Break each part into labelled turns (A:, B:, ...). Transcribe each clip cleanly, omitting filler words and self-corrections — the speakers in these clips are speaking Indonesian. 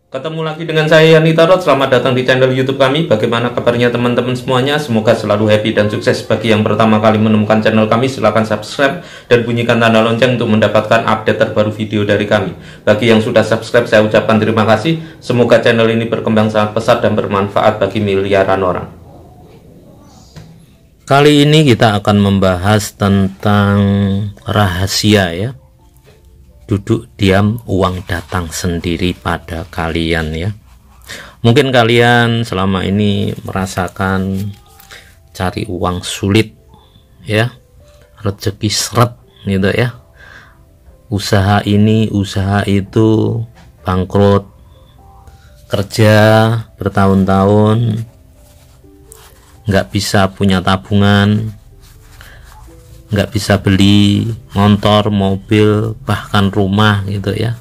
A: Ketemu lagi dengan saya Yani Tarot. Selamat datang di channel YouTube kami. Bagaimana kabarnya teman-teman semuanya? Semoga selalu happy dan sukses. Bagi yang pertama kali menemukan channel kami, silahkan subscribe dan bunyikan tanda lonceng untuk mendapatkan update terbaru video dari kami. Bagi yang sudah subscribe, saya ucapkan terima kasih. Semoga channel ini berkembang sangat pesat dan bermanfaat bagi miliaran orang. Kali ini kita akan membahas tentang rahasia ya. Duduk diam, uang datang sendiri pada kalian ya. Mungkin kalian selama ini merasakan cari uang sulit ya, rezeki seret gitu ya. Usaha ini, usaha itu, bangkrut, kerja bertahun-tahun, nggak bisa punya tabungan, nggak bisa beli motor, mobil, bahkan rumah gitu ya.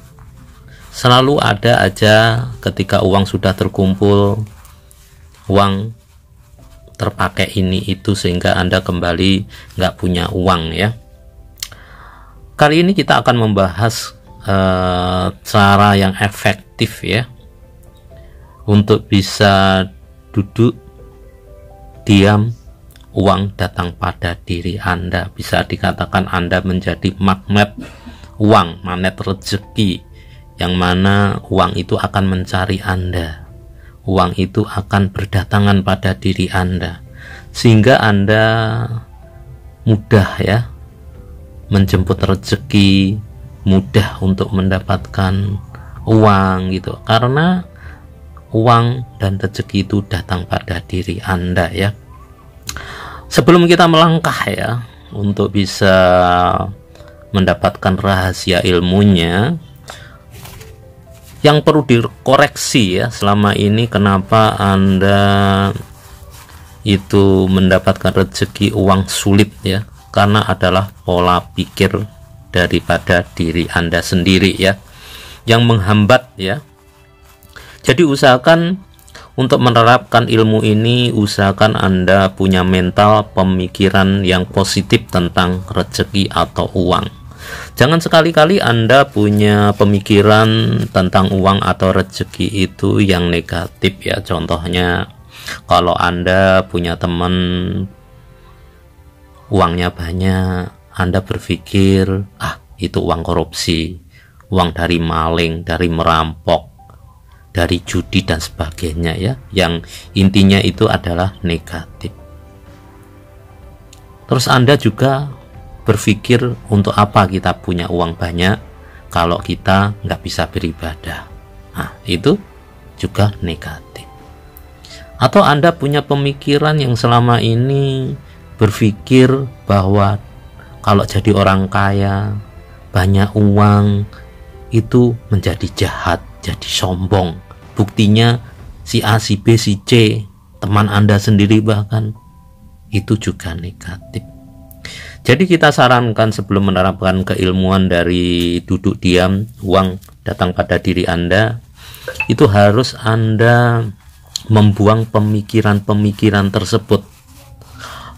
A: Selalu ada aja ketika uang sudah terkumpul, uang terpakai ini itu sehingga Anda kembali nggak punya uang ya. Kali ini kita akan membahas cara yang efektif ya untuk bisa duduk diam, uang datang pada diri Anda. Bisa dikatakan Anda menjadi magnet uang, magnet rezeki, yang mana uang itu akan mencari Anda, uang itu akan berdatangan pada diri Anda, sehingga Anda mudah ya menjemput rezeki, mudah untuk mendapatkan uang gitu, karena uang dan rezeki itu datang pada diri Anda ya. Sebelum kita melangkah ya untuk bisa mendapatkan rahasia ilmunya, yang perlu dikoreksi ya selama ini, kenapa Anda itu mendapatkan rezeki uang sulit ya, karena adalah pola pikir daripada diri Anda sendiri ya yang menghambat ya. Jadi usahakan untuk menerapkan ilmu ini, usahakan Anda punya mental pemikiran yang positif tentang rezeki atau uang. Jangan sekali-kali Anda punya pemikiran tentang uang atau rezeki itu yang negatif ya. Contohnya, kalau Anda punya teman uangnya banyak, Anda berpikir, itu uang korupsi, uang dari maling, dari merampok, dari judi dan sebagainya ya, yang intinya itu adalah negatif. Terus Anda juga berpikir, untuk apa kita punya uang banyak kalau kita nggak bisa beribadah. Itu juga negatif. Atau Anda punya pemikiran yang selama ini berpikir bahwa kalau jadi orang kaya, banyak uang, itu menjadi jahat, jadi sombong. Buktinya si A, si B, si C, teman Anda sendiri bahkan, itu juga negatif. Jadi kita sarankan sebelum menerapkan keilmuan dari duduk diam, uang datang pada diri Anda, itu harus Anda membuang pemikiran-pemikiran tersebut.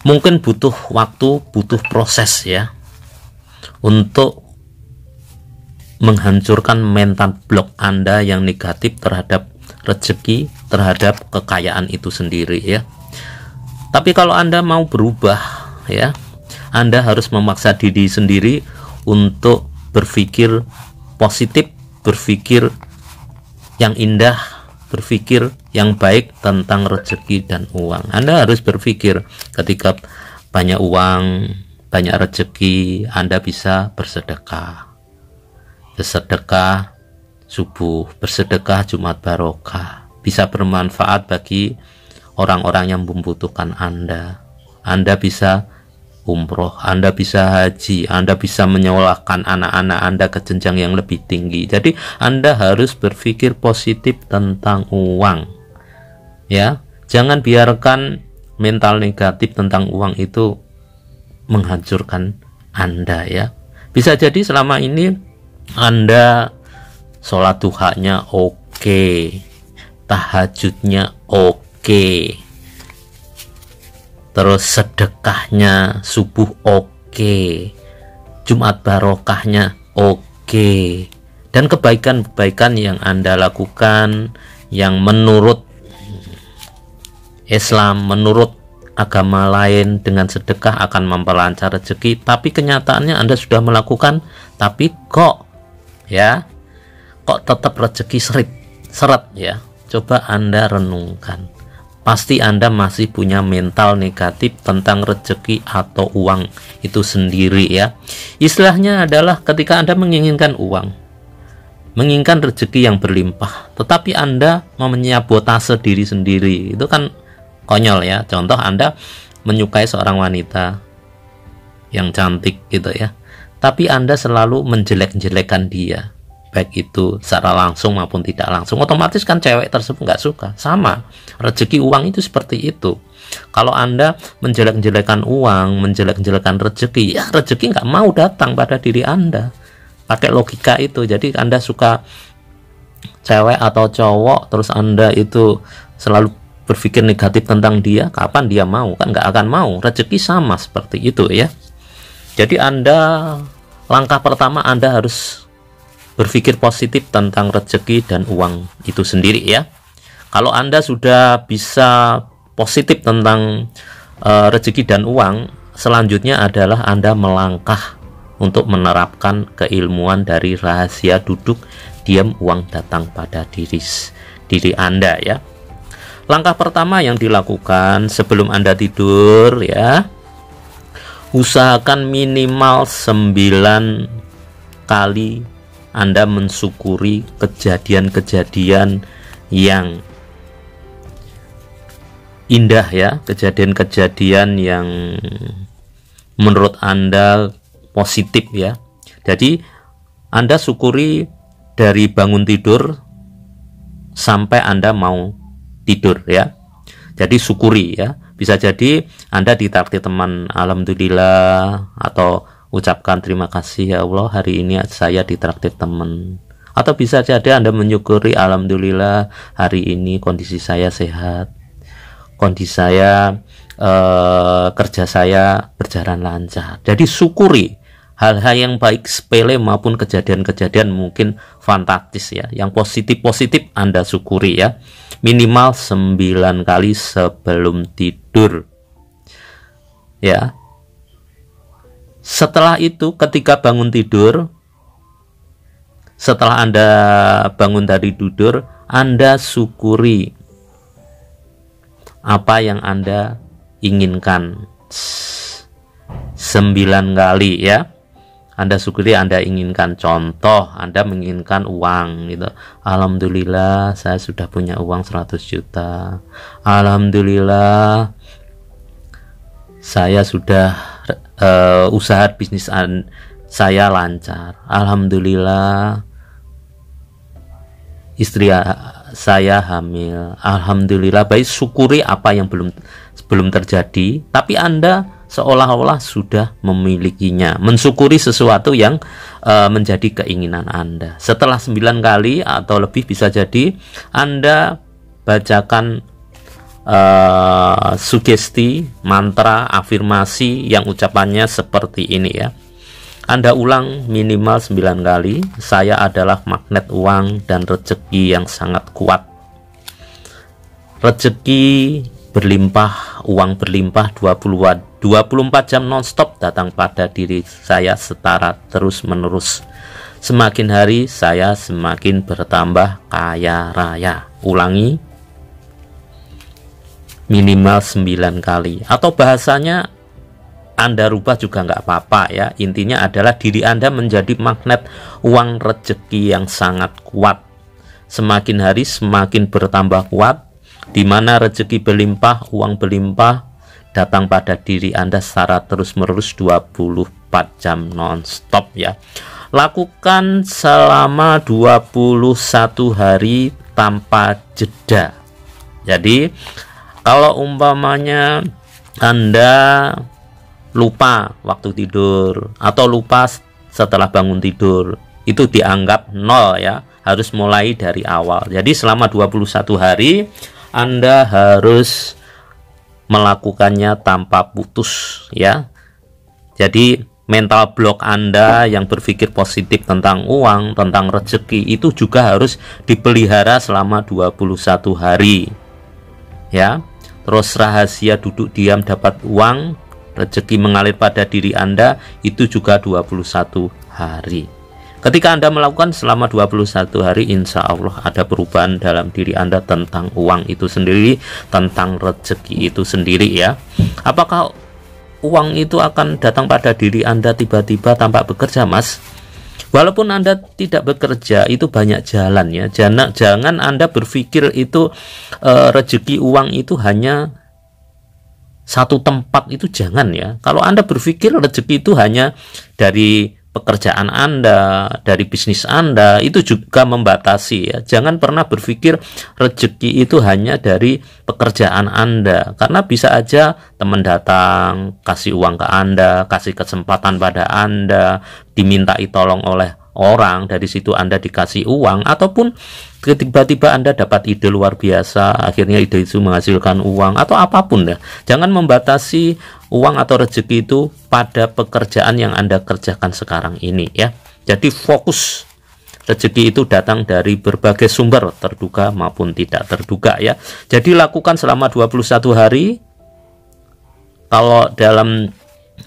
A: Mungkin butuh waktu, butuh proses ya, untuk menghancurkan mental block Anda yang negatif terhadap rezeki, terhadap kekayaan itu sendiri ya. Tapi kalau Anda mau berubah ya, Anda harus memaksa diri sendiri untuk berpikir positif, berpikir yang indah, berpikir yang baik tentang rezeki dan uang. Anda harus berpikir ketika banyak uang, banyak rezeki, Anda bisa bersedekah subuh, bersedekah Jumat barokah, bisa bermanfaat bagi orang-orang yang membutuhkan Anda. Anda bisa umroh, Anda bisa haji, Anda bisa menyekolahkan anak-anak Anda ke jenjang yang lebih tinggi. Jadi Anda harus berpikir positif tentang uang ya. Jangan biarkan mental negatif tentang uang itu menghancurkan Anda ya. Bisa jadi selama ini Anda sholat duhanya oke, tahajudnya oke, terus sedekahnya subuh oke, Jumat barokahnya oke, Dan kebaikan-kebaikan yang Anda lakukan yang menurut Islam, menurut agama lain, dengan sedekah akan memperlancar rezeki, tapi kenyataannya Anda sudah melakukan, tapi kok tetap rezeki seret ya. Coba Anda renungkan. Pasti Anda masih punya mental negatif tentang rezeki atau uang itu sendiri ya. Istilahnya adalah ketika Anda menginginkan uang, menginginkan rezeki yang berlimpah, tetapi Anda mau menyabotase diri sendiri, itu kan konyol ya. Contoh, Anda menyukai seorang wanita yang cantik gitu ya, tapi Anda selalu menjelek-jelekan dia, baik itu secara langsung maupun tidak langsung, otomatis kan cewek tersebut nggak suka. Sama, rezeki uang itu seperti itu. Kalau Anda menjelek-jelekan uang, menjelek-jelekan rezeki, ya rezeki nggak mau datang pada diri Anda. Pakai logika itu. Jadi Anda suka cewek atau cowok, terus Anda itu selalu berpikir negatif tentang dia, kapan dia mau? Kan nggak akan mau. Rezeki sama seperti itu ya. Jadi langkah pertama Anda harus berpikir positif tentang rezeki dan uang itu sendiri ya. Kalau Anda sudah bisa positif tentang rezeki dan uang, selanjutnya adalah Anda melangkah untuk menerapkan keilmuan dari rahasia duduk diam uang datang pada diri Anda ya. Langkah pertama yang dilakukan sebelum Anda tidur ya, usahakan minimal 9 kali Anda mensyukuri kejadian-kejadian yang indah ya, kejadian-kejadian yang menurut Anda positif ya. Jadi Anda syukuri dari bangun tidur sampai Anda mau tidur ya. Jadi syukuri ya. Bisa jadi Anda ditraktir teman, alhamdulillah, atau ucapkan terima kasih ya Allah, hari ini saya ditraktir teman. Atau bisa jadi Anda menyukuri, alhamdulillah hari ini kondisi saya sehat, kondisi saya kerja saya berjalan lancar. Jadi syukuri hal-hal yang baik sepele maupun kejadian-kejadian mungkin fantastis ya, yang positif-positif Anda syukuri ya. Minimal 9 kali sebelum tidur ya. Setelah itu, ketika bangun tidur, setelah Anda bangun dari tidur, Anda syukuri apa yang Anda inginkan 9 kali ya. Anda syukuri Anda inginkan, contoh Anda menginginkan uang gitu. Alhamdulillah saya sudah punya uang 100 juta. Alhamdulillah saya sudah usaha bisnis saya lancar. Alhamdulillah istri saya hamil. Alhamdulillah. Baik, syukuri apa yang belum terjadi, tapi Anda seolah-olah sudah memilikinya, mensyukuri sesuatu yang menjadi keinginan Anda. Setelah 9 kali atau lebih, bisa jadi Anda bacakan sugesti, mantra, afirmasi yang ucapannya seperti ini ya. Anda ulang minimal 9 kali. Saya adalah magnet uang dan rezeki yang sangat kuat. Rezeki berlimpah, uang berlimpah 24 jam nonstop datang pada diri saya secara terus menerus. Semakin hari saya semakin bertambah kaya raya. Ulangi minimal 9 kali, atau bahasanya Anda rubah juga nggak apa-apa ya. Intinya adalah diri Anda menjadi magnet uang rezeki yang sangat kuat. Semakin hari semakin bertambah kuat, di mana rezeki berlimpah, uang berlimpah datang pada diri Anda secara terus-menerus 24 jam non-stop ya. Lakukan selama 21 hari tanpa jeda. Jadi kalau umpamanya Anda lupa waktu tidur atau lupa setelah bangun tidur, itu dianggap 0 ya, harus mulai dari awal. Jadi selama 21 hari Anda harus melakukannya tanpa putus ya. Jadi mental block Anda yang berpikir positif tentang uang, tentang rezeki, itu juga harus dipelihara selama 21 hari. Ya. Terus rahasia duduk diam dapat uang, rezeki mengalir pada diri Anda, itu juga 21 hari. Ketika Anda melakukan selama 21 hari, insya Allah ada perubahan dalam diri Anda tentang uang itu sendiri, tentang rezeki itu sendiri ya. Apakah uang itu akan datang pada diri Anda tiba-tiba tanpa bekerja, Mas? Walaupun Anda tidak bekerja, itu banyak jalan ya. Jangan Anda berpikir itu rezeki uang itu hanya satu tempat, itu jangan ya. Kalau Anda berpikir rezeki itu hanya dari pekerjaan Anda, dari bisnis Anda, itu juga membatasi ya. Jangan pernah berpikir rezeki itu hanya dari pekerjaan Anda, karena bisa aja teman datang, kasih uang ke Anda, kasih kesempatan pada Anda, dimintai tolong oleh orang, dari situ Anda dikasih uang, ataupun tiba-tiba Anda dapat ide luar biasa, akhirnya ide itu menghasilkan uang, atau apapun ya. Jangan membatasi uang atau rezeki itu pada pekerjaan yang Anda kerjakan sekarang ini ya. Jadi fokus, rezeki itu datang dari berbagai sumber, terduga maupun tidak terduga ya. Jadi lakukan selama 21 hari. Kalau dalam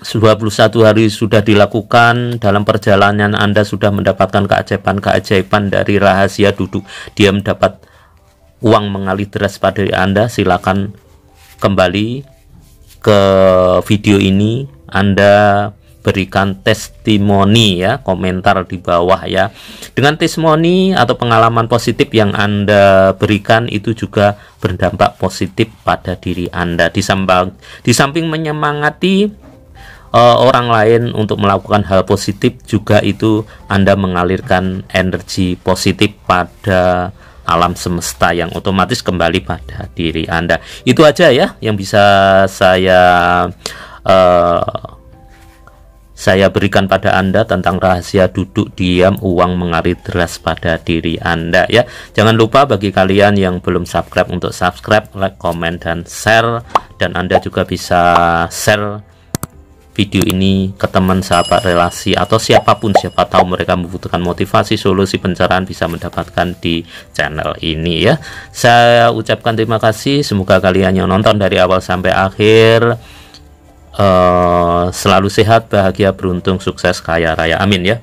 A: 21 hari sudah dilakukan, dalam perjalanan Anda sudah mendapatkan keajaiban-keajaiban dari rahasia duduk diam dapat uang mengalir deras pada Anda, silakan kembali ke video ini, Anda berikan testimoni ya, komentar di bawah ya. Dengan testimoni atau pengalaman positif yang Anda berikan, itu juga berdampak positif pada diri Anda. Di samping menyemangati orang lain untuk melakukan hal positif, juga itu Anda mengalirkan energi positif pada alam semesta yang otomatis kembali pada diri Anda. Itu aja ya yang bisa saya berikan pada Anda tentang rahasia duduk diam uang mengalir deras pada diri Anda ya. Jangan lupa bagi kalian yang belum subscribe untuk subscribe, like, komen, dan share. Dan Anda juga bisa share video ini ke teman, sahabat, relasi, atau siapapun, siapa tahu mereka membutuhkan motivasi, solusi pencerahan, bisa mendapatkan di channel ini ya. Saya ucapkan terima kasih, semoga kalian yang nonton dari awal sampai akhir selalu sehat, bahagia, beruntung, sukses, kaya raya, amin ya.